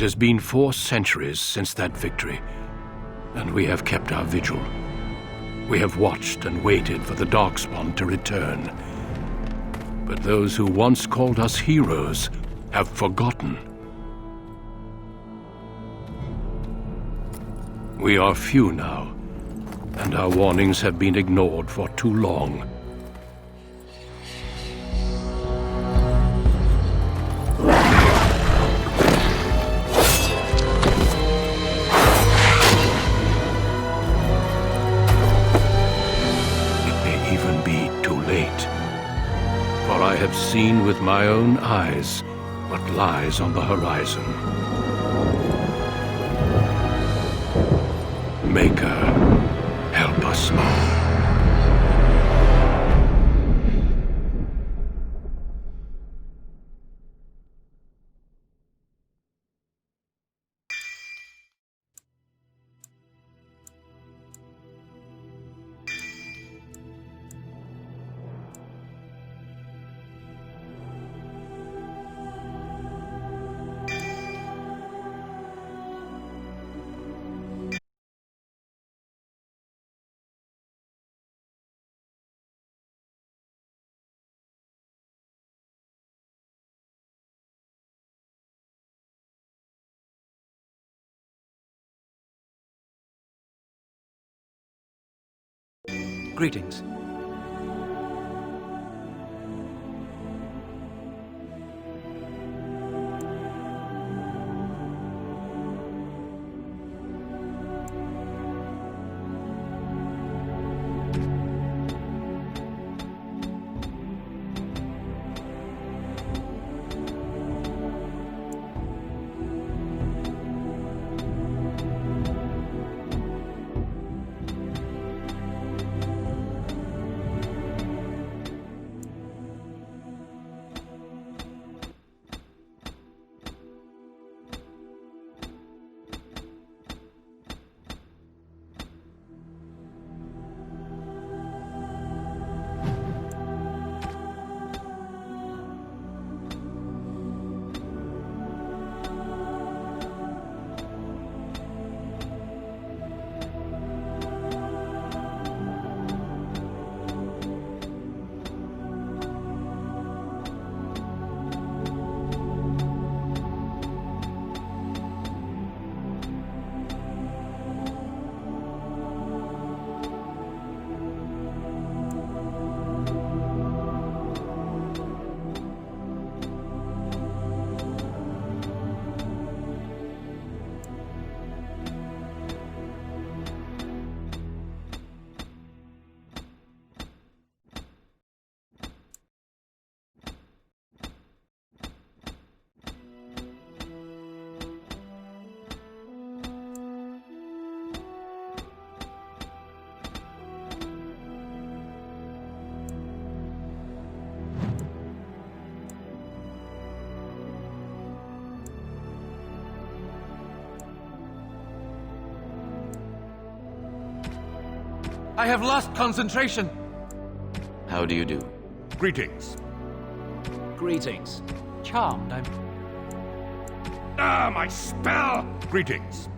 It has been 4 centuries since that victory, and we have kept our vigil. We have watched and waited for the Darkspawn to return. But those who once called us heroes have forgotten. We are few now, and our warnings have been ignored for too long. I have seen with my own eyes what lies on the horizon. Maker, help us all. Greetings. I have lost concentration. How do you do? Greetings. Greetings. Charmed, I'm... Ah, my spell! Greetings.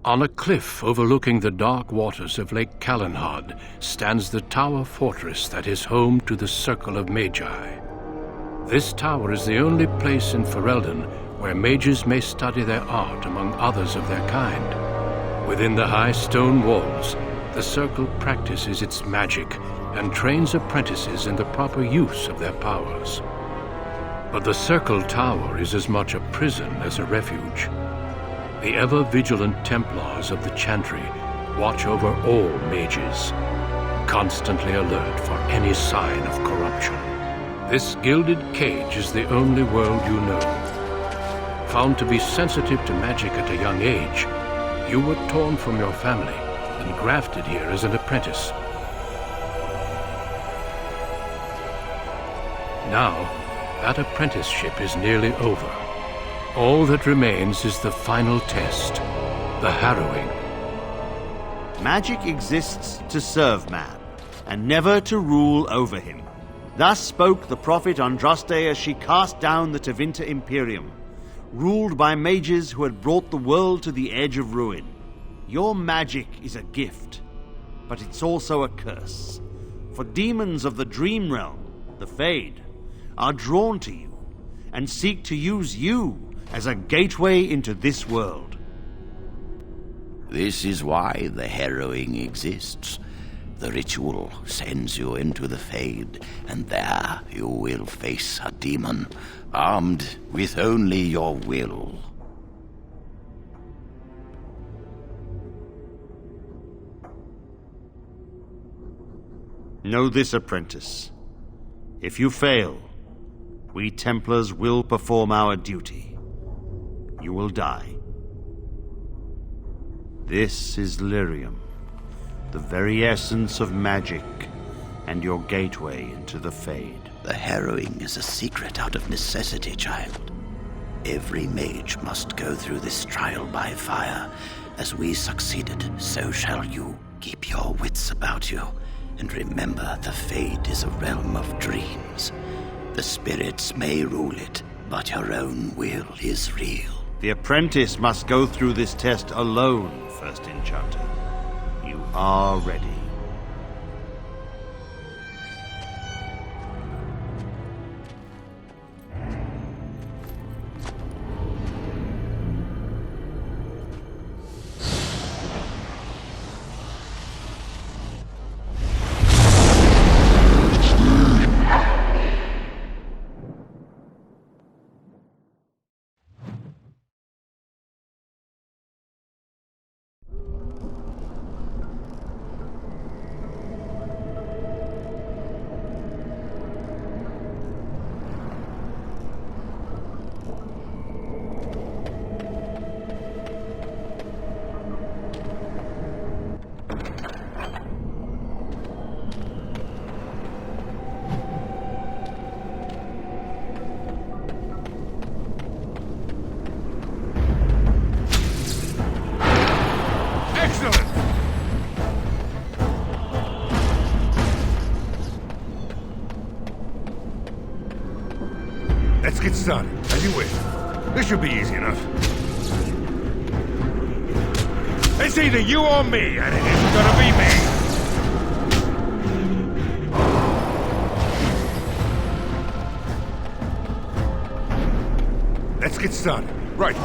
On a cliff overlooking the dark waters of Lake Calenhad stands the tower fortress that is home to the Circle of Magi. This tower is the only place in Ferelden where mages may study their art among others of their kind. Within the high stone walls, the Circle practices its magic and trains apprentices in the proper use of their powers. But the Circle Tower is as much a prison as a refuge. The ever-vigilant Templars of the Chantry watch over all mages, constantly alert for any sign of corruption. This gilded cage is the only world you know. Found to be sensitive to magic at a young age, you were torn from your family and grafted here as an apprentice. Now, that apprenticeship is nearly over. All that remains is the final test, the harrowing. Magic exists to serve man, and never to rule over him. Thus spoke the prophet Andraste as she cast down the Tevinter Imperium, ruled by mages who had brought the world to the edge of ruin. Your magic is a gift, but it's also a curse. For demons of the Dream Realm, the Fade, are drawn to you, and seek to use you as a gateway into this world. This is why the harrowing exists. The ritual sends you into the Fade, and there you will face a demon, armed with only your will. Know this, apprentice. If you fail, we Templars will perform our duty. You will die. This is lyrium, the very essence of magic, and your gateway into the Fade. The harrowing is a secret out of necessity, child. Every mage must go through this trial by fire. As we succeeded, so shall you. Keep your wits about you, and remember the Fade is a realm of dreams. The spirits may rule it, but your own will is real. The apprentice must go through this test alone, First Enchanter. You are ready. Let's get started, as you wish. This should be easy enough. It's either you or me, and it isn't gonna be me! Let's get started. Right.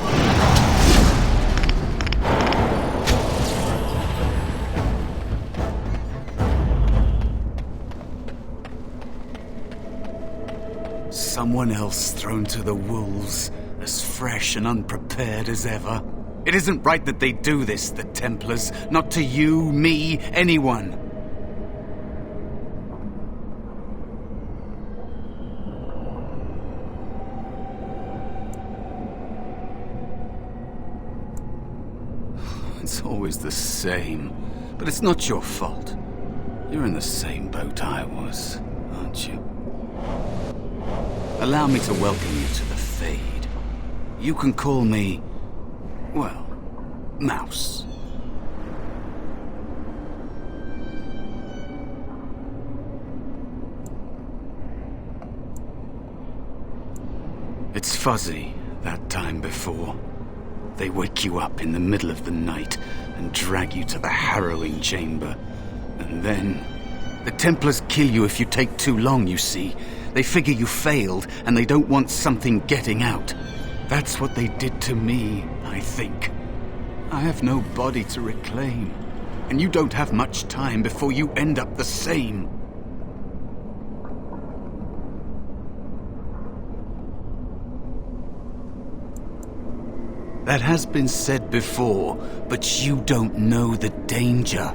Someone else thrown to the wolves, as fresh and unprepared as ever. It isn't right that they do this, the Templars. Not to you, me, anyone. It's always the same. But it's not your fault. You're in the same boat I was, aren't you? Allow me to welcome you to the Fade. You can call me, well, Mouse. It's fuzzy, that time before. They wake you up in the middle of the night and drag you to the harrowing chamber. And then... the Templars kill you if you take too long, you see. They figure you failed, and they don't want something getting out. That's what they did to me, I think. I have no body to reclaim, and you don't have much time before you end up the same. That has been said before, but you don't know the danger.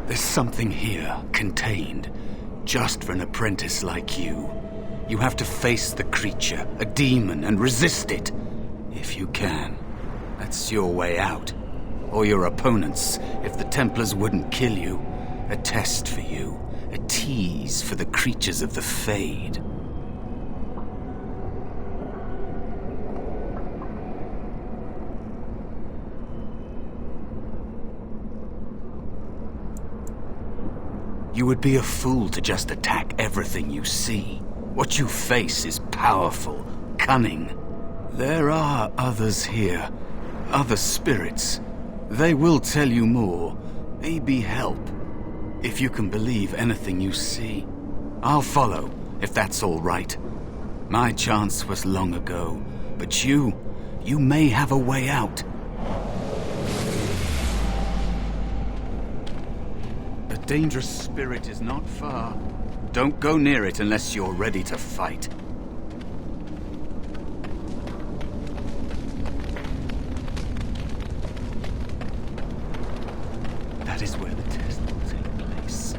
There's something here, contained, just for an apprentice like you. You have to face the creature, a demon, and resist it. If you can. That's your way out. Or your opponents, if the Templars wouldn't kill you. A test for you. A tease for the creatures of the Fade. You would be a fool to just attack everything you see. What you face is powerful, cunning. There are others here, other spirits. They will tell you more, maybe help, if you can believe anything you see. I'll follow, if that's all right. My chance was long ago, but you may have a way out. A dangerous spirit is not far. Don't go near it unless you're ready to fight. That is where the test will take place.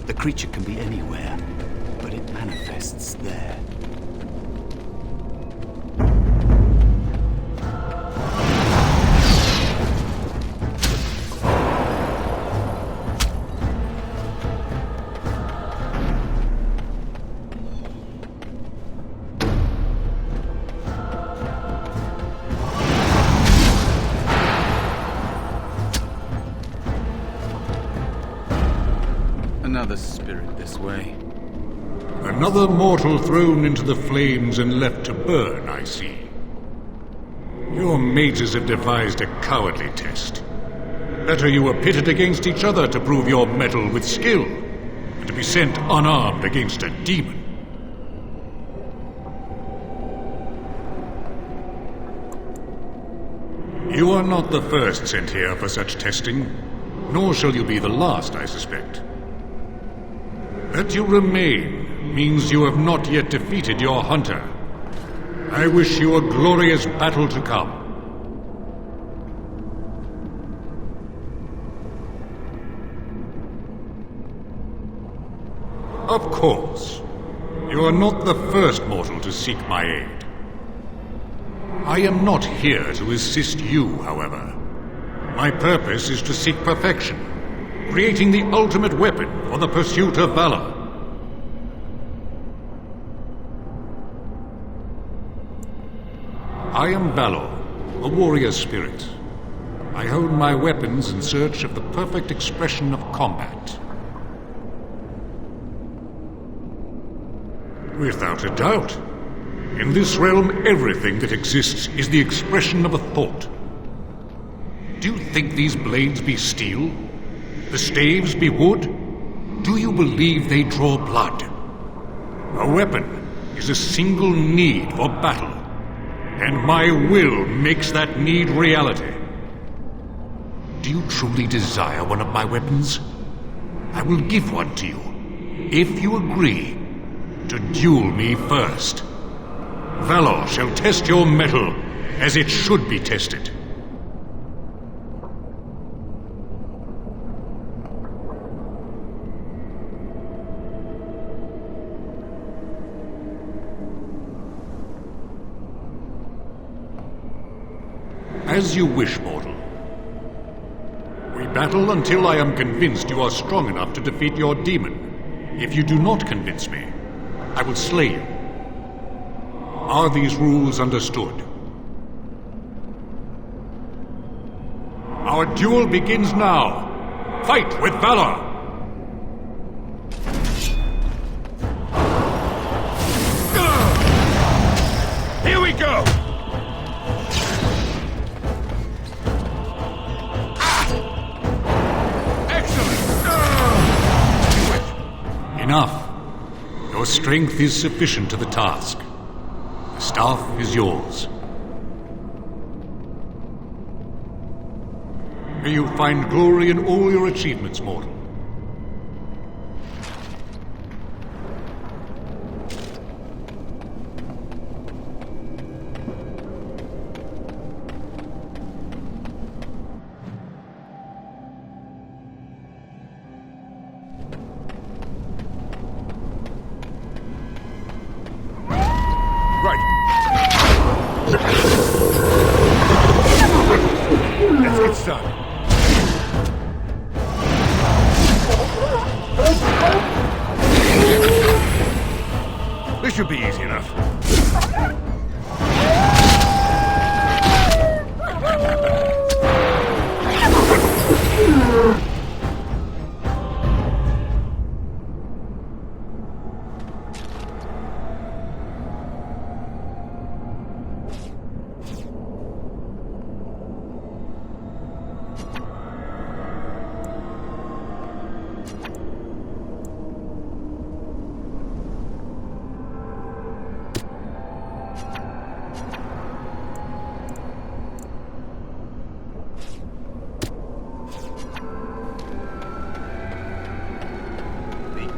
The creature can be anywhere, but it manifests there. Another spirit this way. Another mortal thrown into the flames and left to burn, I see. Your mages have devised a cowardly test. Better you were pitted against each other to prove your mettle with skill, than to be sent unarmed against a demon. You are not the first sent here for such testing, nor shall you be the last, I suspect. That you remain means you have not yet defeated your hunter. I wish you a glorious battle to come. Of course, you are not the first mortal to seek my aid. I am not here to assist you, however. My purpose is to seek perfection, creating the ultimate weapon for the pursuit of valor. I am Valor, a warrior spirit. I hone my weapons in search of the perfect expression of combat. Without a doubt. In this realm, everything that exists is the expression of a thought. Do you think these blades be steel? The staves be wood? Do you believe they draw blood? A weapon is a single need for battle, and my will makes that need reality. Do you truly desire one of my weapons? I will give one to you, if you agree to duel me first. Valor shall test your mettle as it should be tested. As you wish, mortal. We battle until I am convinced you are strong enough to defeat your demon. If you do not convince me, I will slay you. Are these rules understood? Our duel begins now. Fight with valor! Here we go! strength is sufficient to the task. The staff is yours. May you find glory in all your achievements, mortal. Let's get started. This should be easy enough.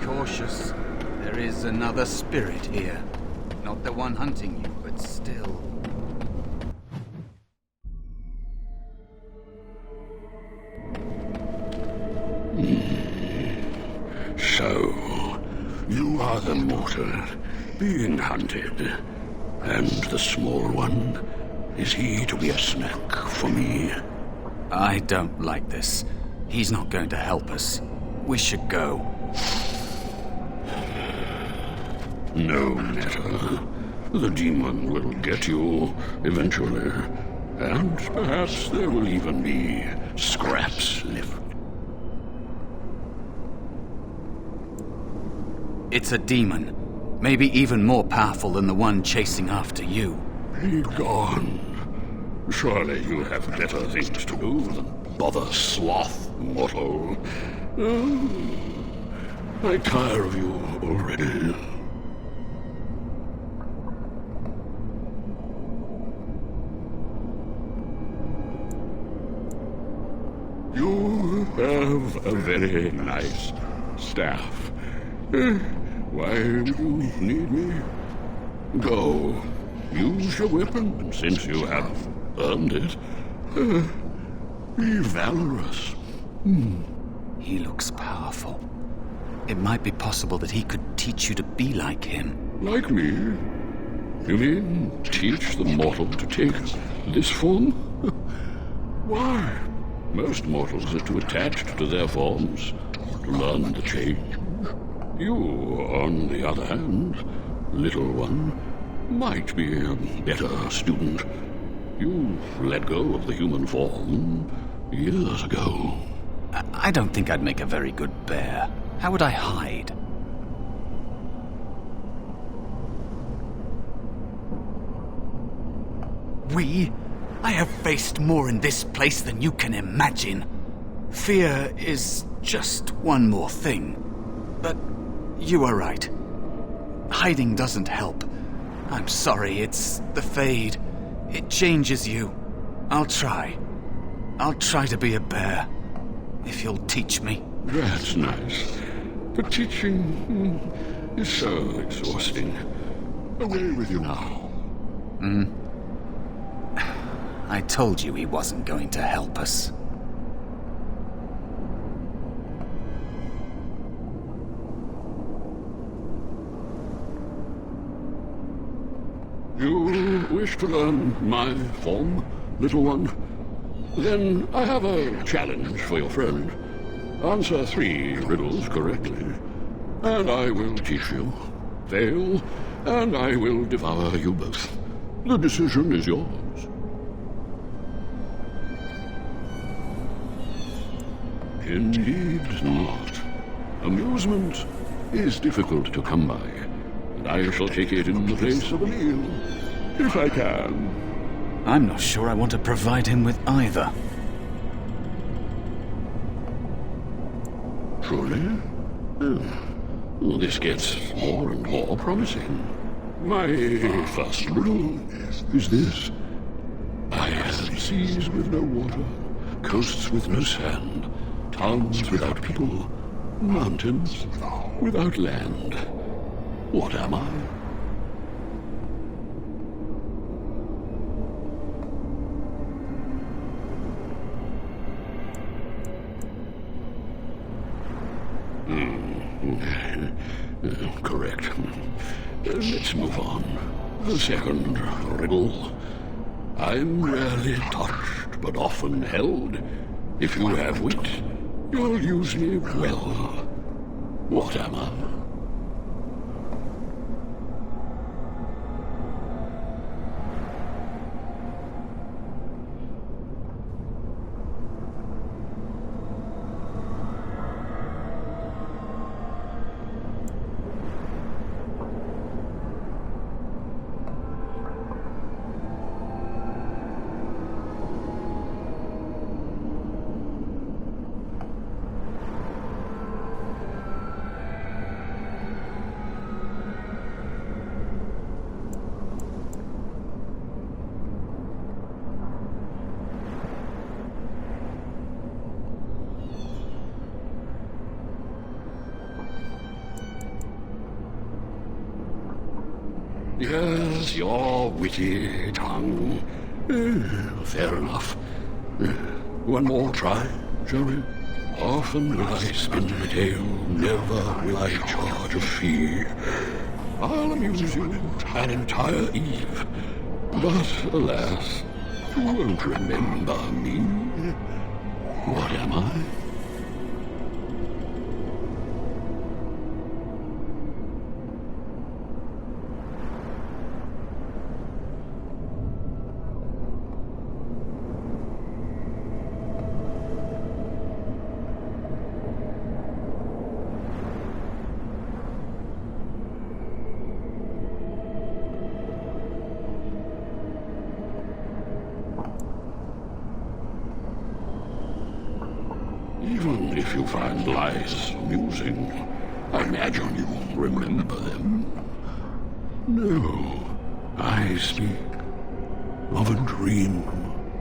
Cautious. There is another spirit here. Not the one hunting you, but still. So, you are the mortal being hunted. And the small one, is he to be a snack for me? I don't like this. He's not going to help us. We should go. No matter. The demon will get you eventually. And perhaps there will even be scraps left. It's a demon. Maybe even more powerful than the one chasing after you. Be gone. Surely you have better things to do than bother sloth, mortal. I tire of you already. You have a very nice staff. Why would you need me? Go. Use your weapon, since you have earned it. Be valorous. He looks powerful. It might be possible that he could teach you to be like him. Like me? You mean teach the mortal to take this form? Why? Most mortals are too attached to their forms to learn the change. You, on the other hand, little one, might be a better student. You let go of the human form years ago. I don't think I'd make a very good bear. How would I hide? I have faced more in this place than you can imagine. Fear is just one more thing. But you are right. Hiding doesn't help. I'm sorry, it's the fade. It changes you. I'll try. I'll try to be a bear. If you'll teach me. That's nice. But teaching is so exhausting. Away with you now. I told you he wasn't going to help us. You wish to learn my form, little one? Then I have a challenge for your friend. Answer 3 riddles correctly, and I will teach you. Fail, and I will devour you both. The decision is yours. Indeed not. Amusement is difficult to come by, and I shall take it in the place of a meal, if I can. I'm not sure I want to provide him with either. Truly? This gets more and more promising. My first rule is this. I have seas with no water, coasts with no sand, towns without people, mountains without land. What am I? Correct. Let's move on. The second riddle. I'm rarely touched, but often held. If you have wit, you'll use me well. What am I? Yes, your witty tongue. Fair enough. One more try, shall we? Often will I spin the tale, never will I charge a fee. I'll amuse you an entire eve. But alas, you won't remember me. What am I? Even if you find lies amusing, I imagine you remember them. No, I speak of a dream.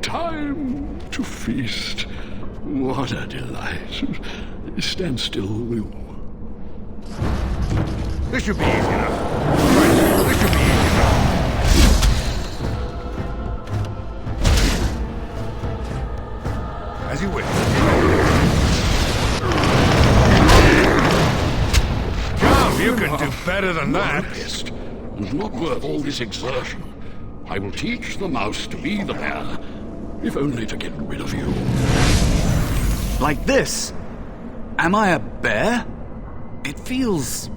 Time to feast. What a delight. Stand still, will you? This should be easy enough. Right, this should be easy enough. As you wish. Come, you can do better than that. Pissed. And not worth all this exertion. I will teach the mouse to be the bear, if only to get rid of you. Like this? Am I a bear? It feels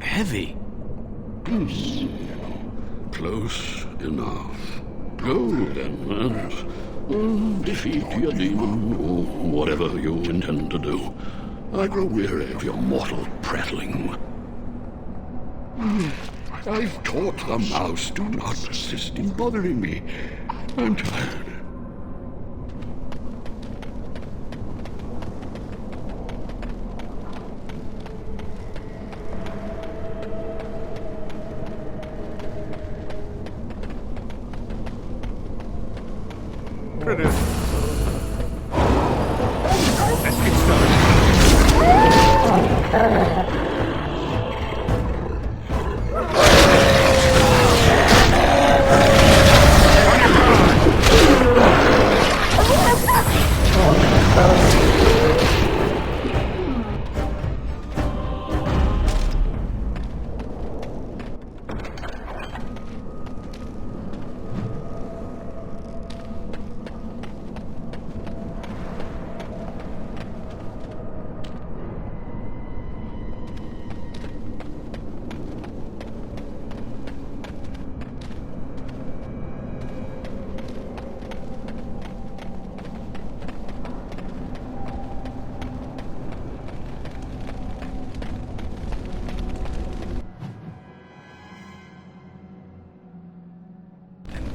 heavy. Close enough. Go then, and defeat your demon, or whatever you intend to do. I grow weary of your mortal prattling. I've taught the mouse, do not persist in bothering me. I'm tired. Let's get started.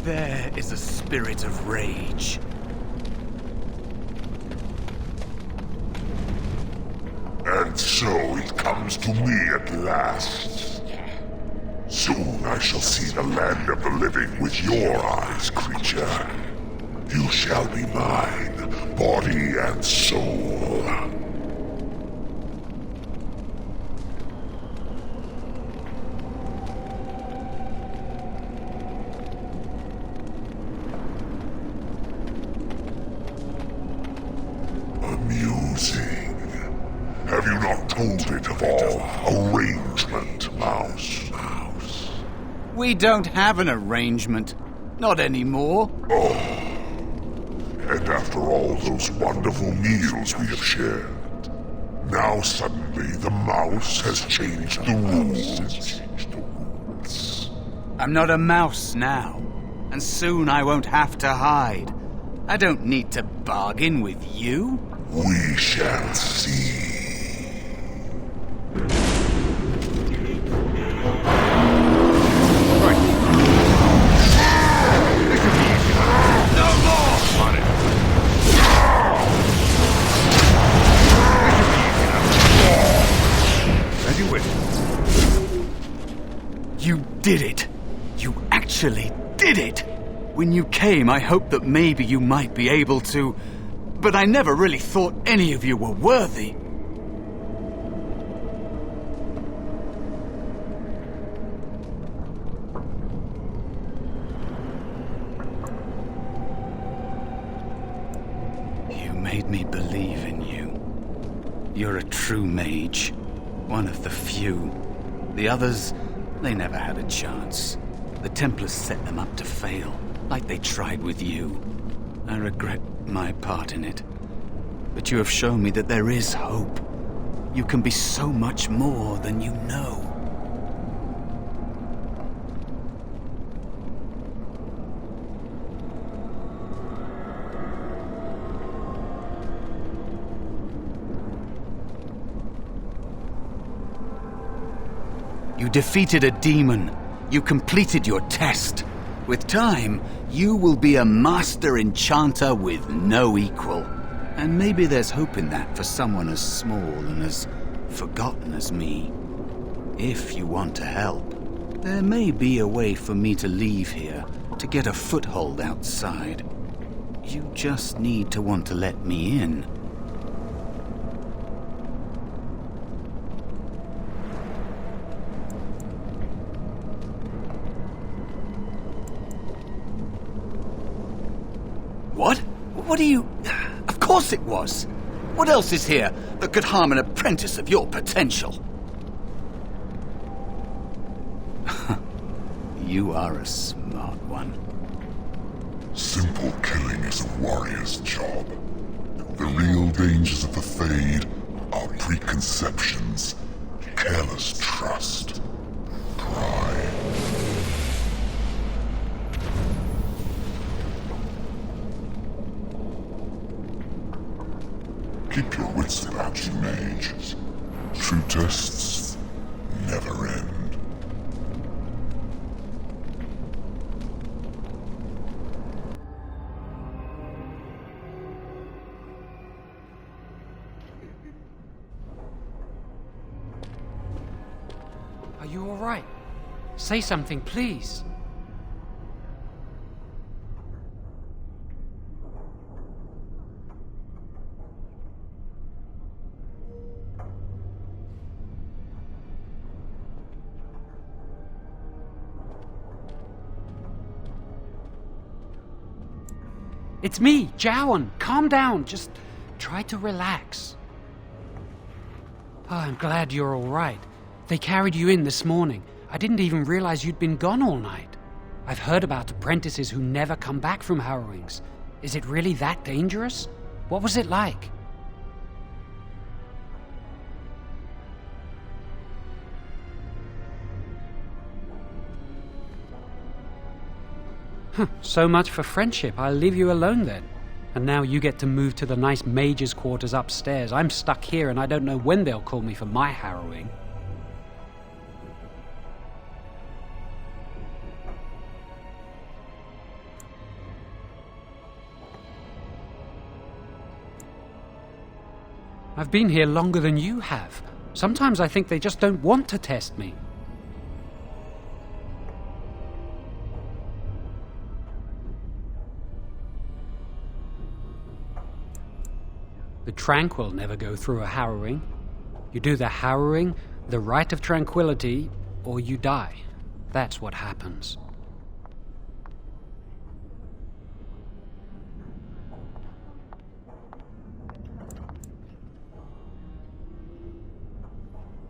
There is a spirit of rage. And And so it comes to me at last. Soon I shall see the land of the living with your eyes, creature. You shall be mine, body and soul. Amusing. Have you not told it of our arrangement, Mouse? We don't have an arrangement. Not anymore. And after all those wonderful meals we have shared, now suddenly the mouse has changed the rules. I'm not a mouse now, and soon I won't have to hide. I don't need to bargain with you. We shall see. You did it. You actually did it. When you came, I hoped that maybe you might be able to, but I never really thought any of you were worthy. You made me believe in you. You're a true mage. One of the few. The others, they never had a chance. The Templars set them up to fail, like they tried with you. I regret my part in it. But you have shown me that there is hope. You can be so much more than you know. You defeated a demon. You completed your test. With time, you will be a master enchanter with no equal. And maybe there's hope in that for someone as small and as forgotten as me. If you want to help, there may be a way for me to leave here, to get a foothold outside. You just need to want to let me in. What? What are you... Of course it was! What else is here that could harm an apprentice of your potential? You are a smart one. Simple killing is a warrior's job. The real dangers of the Fade are preconceptions, careless trust, pride. Keep your wits about you, mage. True tests never end. Are you all right? Say something, please. It's me, Jowan. Calm down. Just try to relax. Oh, I'm glad you're all right. They carried you in this morning. I didn't even realize you'd been gone all night. I've heard about apprentices who never come back from harrowings. Is it really that dangerous? What was it like? So much for friendship. I'll leave you alone then. And now you get to move to the nice mage's quarters upstairs. I'm stuck here and I don't know when they'll call me for my harrowing. I've been here longer than you have. Sometimes I think they just don't want to test me. The tranquil never go through a harrowing. You do the harrowing, the rite of tranquility, or you die. That's what happens.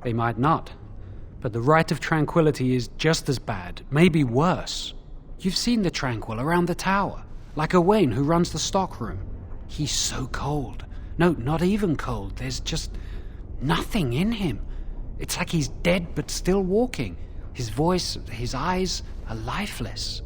They might not, but the rite of tranquility is just as bad, maybe worse. You've seen the tranquil around the tower, like Owain who runs the stockroom. He's so cold. No, not even cold. There's just nothing in him. It's like he's dead but still walking. His voice, his eyes are lifeless.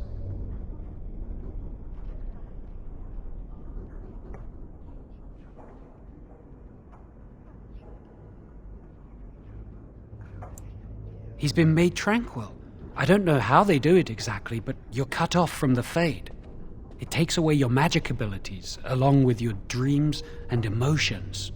He's been made tranquil. I don't know how they do it exactly, but you're cut off from the fade. It takes away your magic abilities, along with your dreams and emotions.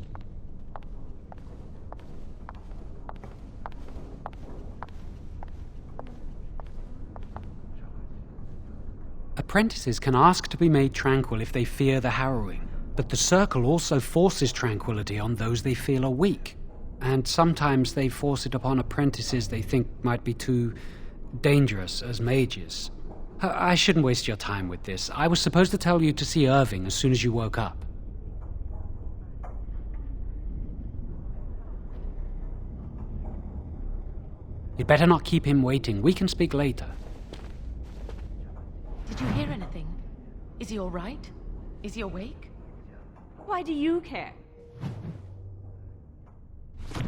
Apprentices can ask to be made tranquil if they fear the harrowing, but the circle also forces tranquility on those they feel are weak. And sometimes they force it upon apprentices they think might be too dangerous as mages. I shouldn't waste your time with this. I was supposed to tell you to see Irving as soon as you woke up. You'd better not keep him waiting. We can speak later. Did you hear anything? Is he all right? Is he awake? Why do you care?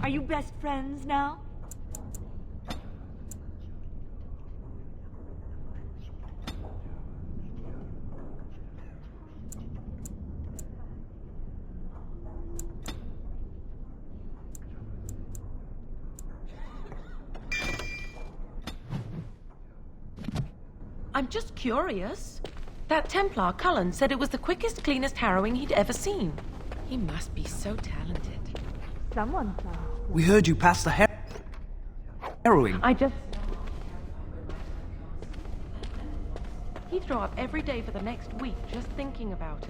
Are you best friends now? I'm just curious. That Templar, Cullen, said it was the quickest, cleanest harrowing he'd ever seen. He must be so talented. Someone. We heard you pass the harrowing. He'd throw up every day for the next week just thinking about it.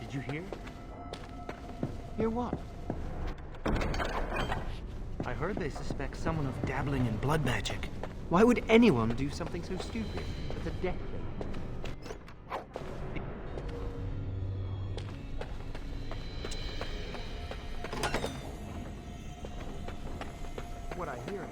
Did you hear? Hear what? I heard they suspect someone of dabbling in blood magic. Why would anyone do something so stupid? It's a death thing. What I hear.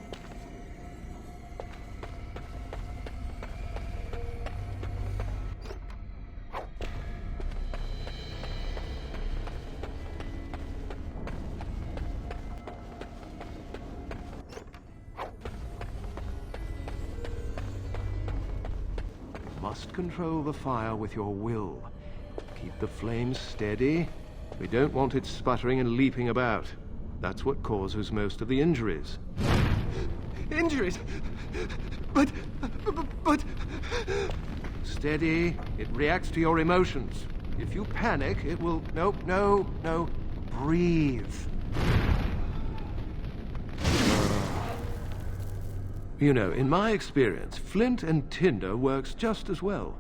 Must control the fire with your will. Keep the flames steady. We don't want it sputtering and leaping about. That's what causes most of the injuries. Injuries? But... Steady. It reacts to your emotions. If you panic, it will... No. Breathe. You know, in my experience, flint and tinder works just as well.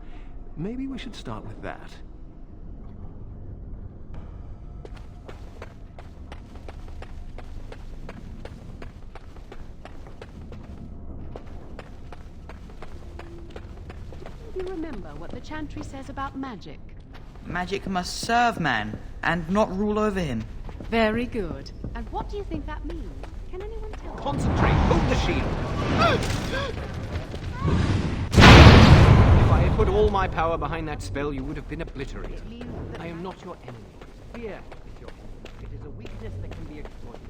Maybe we should start with that. Do you remember what the chantry says about magic? Magic must serve man, and not rule over him. Very good. And what do you think that means? Can anyone tell? Concentrate! Hold the shield! If I had put all my power behind that spell, you would have been obliterated. I am not your enemy. Fear is your enemy. It is a weakness that can be exploited.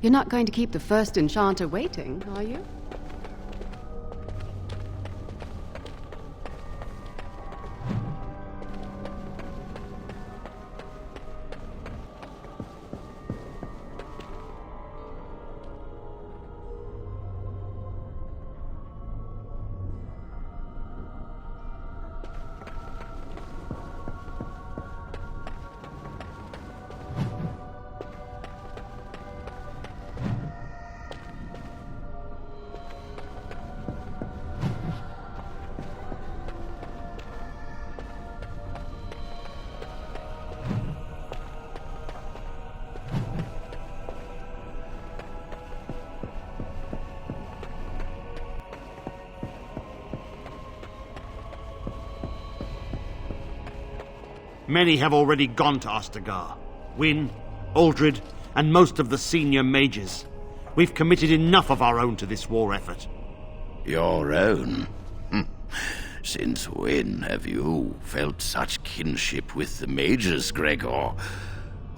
You're not going to keep the first enchanter waiting, are you? Many have already gone to Ostagar. Wynne, Aldred, and most of the senior mages. We've committed enough of our own to this war effort. Your own? Since when have you felt such kinship with the mages, Gregor?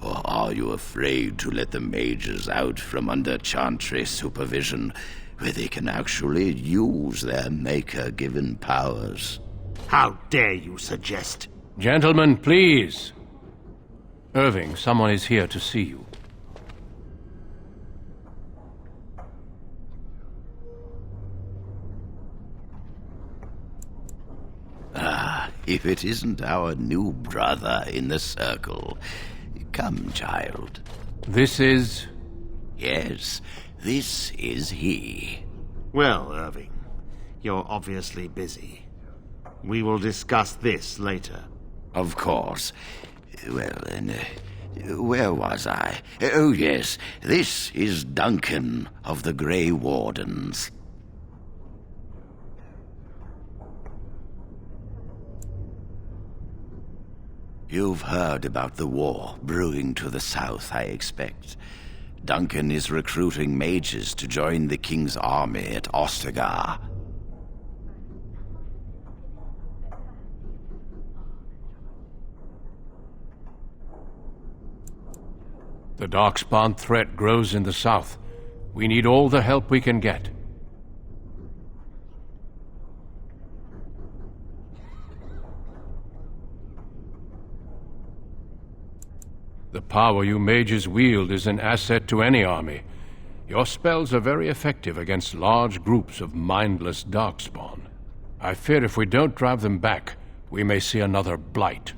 Or are you afraid to let the mages out from under Chantry supervision, where they can actually use their Maker-given powers? How dare you suggest? Gentlemen, please. Irving, someone is here to see you. Ah, if it isn't our new brother in the circle. Come, child. This is... Yes, this is he. Well, Irving, you're obviously busy. We will discuss this later. Of course. Well, then, where was I? Oh, yes, this is Duncan of the Grey Wardens. You've heard about the war brewing to the south, I expect. Duncan is recruiting mages to join the King's army at Ostagar. The Darkspawn threat grows in the south. We need all the help we can get. The power you mages wield is an asset to any army. Your spells are very effective against large groups of mindless Darkspawn. I fear if we don't drive them back, we may see another blight.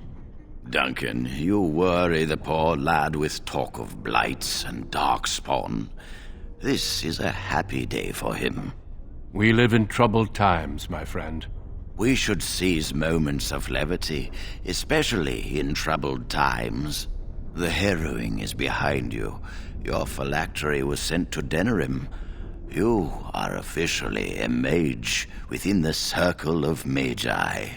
Duncan, you worry the poor lad with talk of blights and darkspawn. This is a happy day for him. We live in troubled times, my friend. We should seize moments of levity, especially in troubled times. The harrowing is behind you. Your phylactery was sent to Denerim. You are officially a mage within the circle of magi.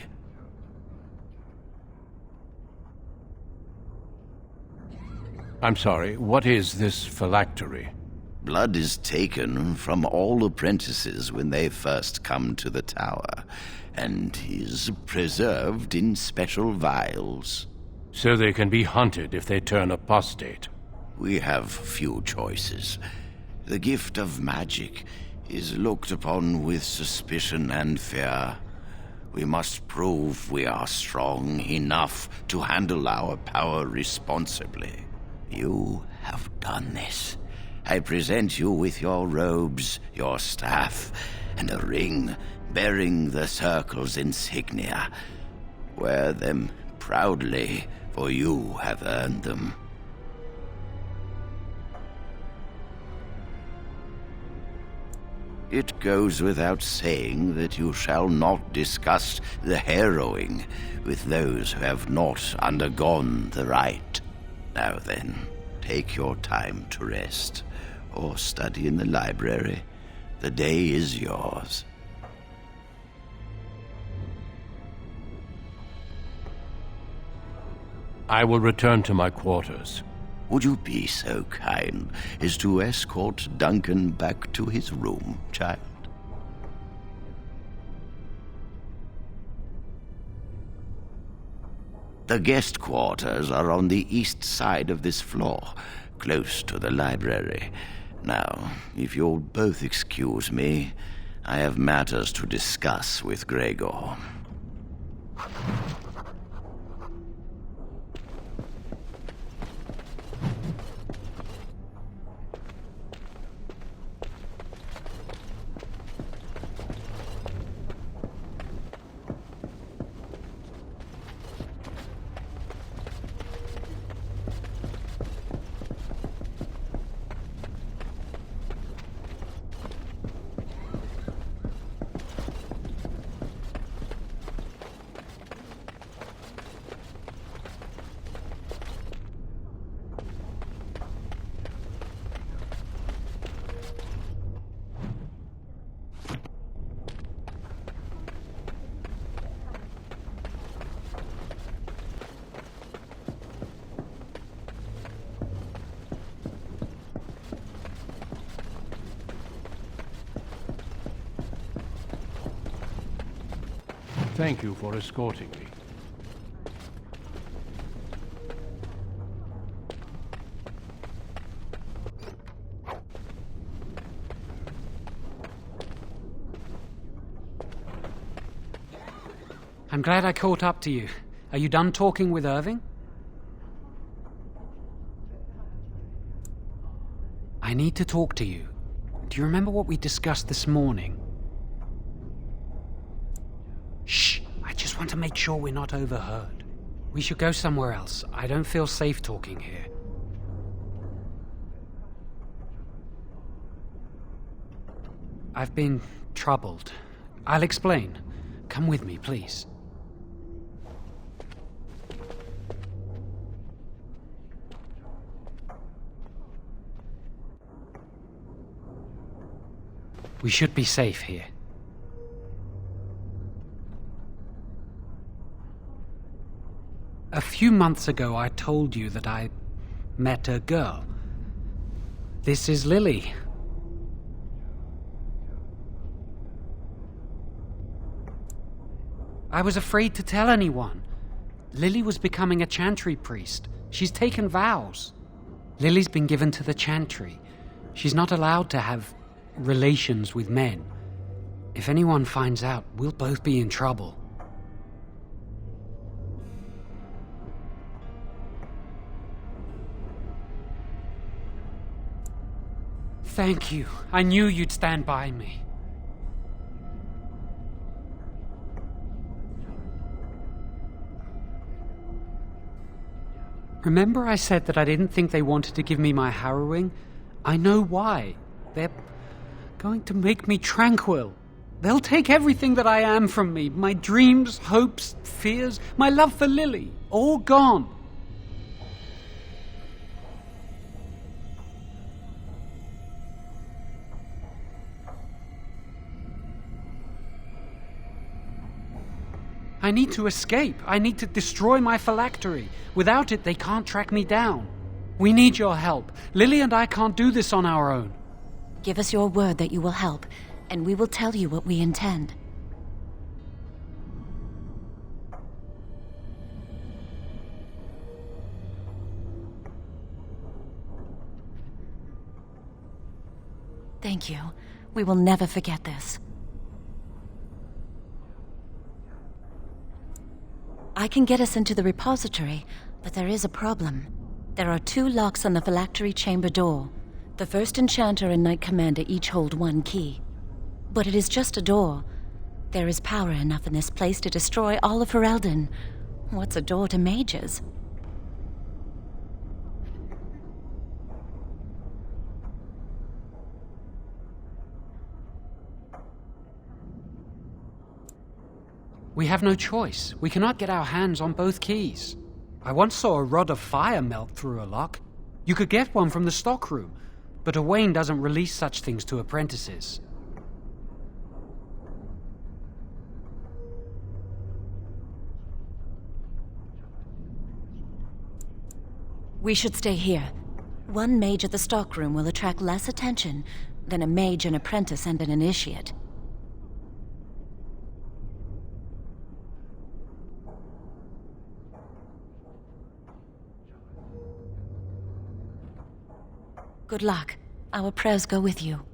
I'm sorry, what is this phylactery? Blood is taken from all apprentices when they first come to the tower, and is preserved in special vials. So they can be hunted if they turn apostate. We have few choices. The gift of magic is looked upon with suspicion and fear. We must prove we are strong enough to handle our power responsibly. You have done this. I present you with your robes, your staff, and a ring bearing the circle's insignia. Wear them proudly, for you have earned them. It goes without saying that you shall not discuss the harrowing with those who have not undergone the rite. Now then, take your time to rest, or study in the library. The day is yours. I will return to my quarters. Would you be so kind as to escort Duncan back to his room, child? The guest quarters are on the east side of this floor, close to the library. Now, if you'll both excuse me, I have matters to discuss with Gregor. Thank you for escorting me. I'm glad I caught up to you. Are you done talking with Irving? I need to talk to you. Do you remember what we discussed this morning? Shh! I just want to make sure we're not overheard. We should go somewhere else. I don't feel safe talking here. I've been troubled. I'll explain. Come with me, please. We should be safe here. A few months ago, I told you that I met a girl. This is Lily. I was afraid to tell anyone. Lily was becoming a chantry priest. She's taken vows. Lily's been given to the chantry. She's not allowed to have relations with men. If anyone finds out, we'll both be in trouble. Thank you. I knew you'd stand by me. Remember I said that I didn't think they wanted to give me my harrowing? I know why. They're going to make me tranquil. They'll take everything that I am from me. My dreams, hopes, fears, my love for Lily. All gone. I need to escape. I need to destroy my phylactery. Without it, they can't track me down. We need your help. Lily and I can't do this on our own. Give us your word that you will help, and we will tell you what we intend. Thank you. We will never forget this. I can get us into the repository, but there is a problem. There are 2 locks on the phylactery chamber door. The first enchanter and knight commander each hold 1 key. But it is just a door. There is power enough in this place to destroy all of Ferelden. What's a door to mages? We have no choice. We cannot get our hands on both keys. I once saw a rod of fire melt through a lock. You could get one from the stockroom, but Owain doesn't release such things to apprentices. We should stay here. 1 mage at the stockroom will attract less attention than a mage, an apprentice, and an initiate. Good luck. Our prayers go with you.